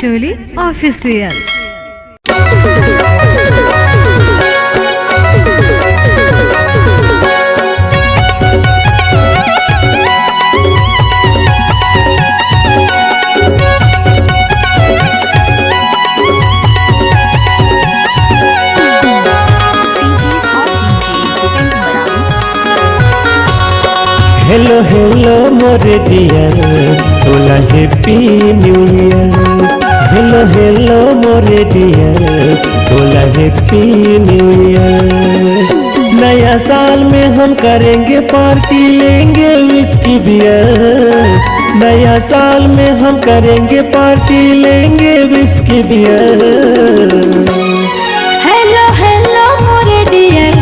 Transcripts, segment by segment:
Choli Official। Hello hello मोरे Deere तोला happy new year. Hello hello मोरे Deere तोला हैप्पी न्यू ईयर। नया साल में हम करेंगे पार्टी, लेंगे विस्की बियर। नया साल में हम करेंगे पार्टी, लेंगे विस्की बियर। हेलो हेलो मोरे डियर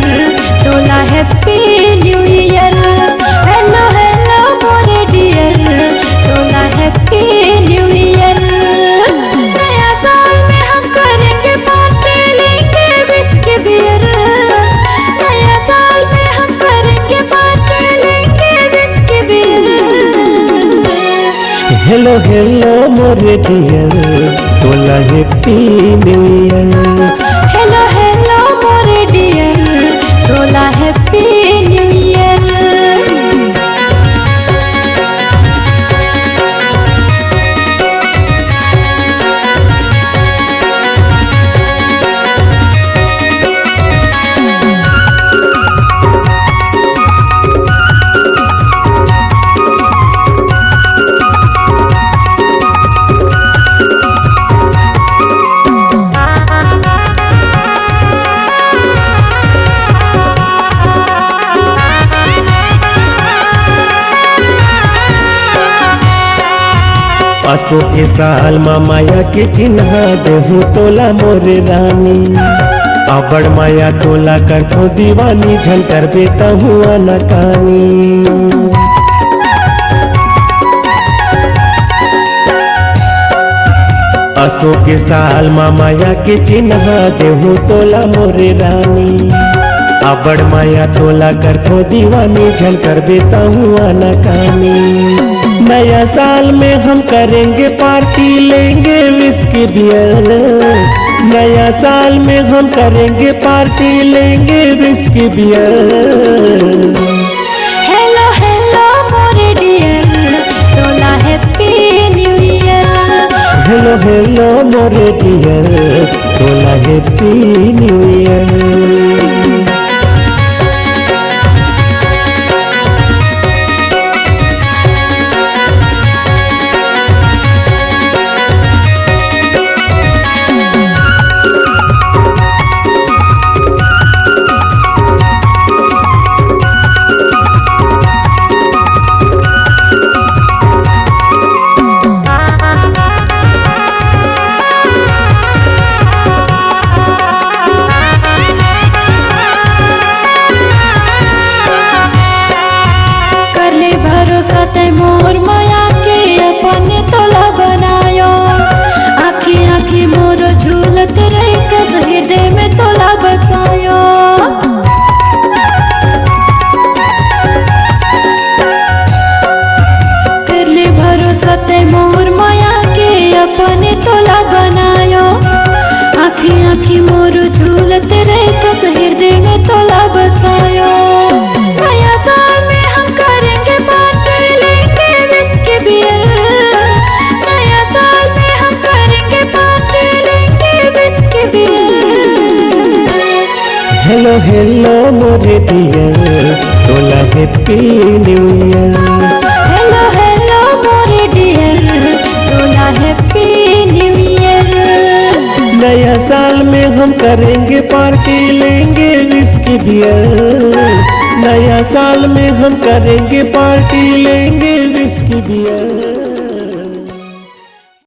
तोला happy new year. Hello hello मोरे डियर तोला हैप्पी न्यू ईयर। नया साल में हम करेंगे पार्टी, लेंगे विस्की बियर। नया साल में हम करेंगे पार्टी, लेंगे विस्की बियर। हेलो हेलो मोरे डियर तोला happy new year. Hello hello मोरे डियर तोला हैप्पी न्यू ईयर। असो के साल माया के चिन्ह देहू तोला मोरे रानी। अबड़ माया तोला करखो दीवानी, झंकर बेता हुआ नकानी। असो के साल माया के चिन्ह देहू तोला मोरे रानी। अबड़ माया तोला करखो दीवानी, झंकर बेता हुआ नकानी। नया साल में हम करेंगे पार्टी, लेंगे विस्की बियर। नया साल में हम करेंगे पार्टी, लेंगे विस्की बियर। हेलो हेलो मोरे डियर तोला happy new year. Hello hello मोरे डियर तोला हैप्पी न्यू ईयर। मोर माया के अपने तोला बनायो। आखी आखी मोर झूलत रही कस हृदय में तोला बसायो। कर ले भरोसा ते मोर माया के अपने तोला बनायो। आखी आखी मोर झूलत रही कस हृदय में तोला बसायो। नया साल में हम करेंगे पार्टी, लेंगे विस्की बियर। नया साल में हम करेंगे पार्टी, लेंगे विस्की बियर। हेलो हेलो मोरे डियर तोला happy new year. Hello hello मोरे डियर तोला हैप्पी न्यू ईयर। नया साल में हम करेंगे पार्टी, लेंगे विस्की बियर। नया साल में हम करेंगे पार्टी, लेंगे विस्की बियर।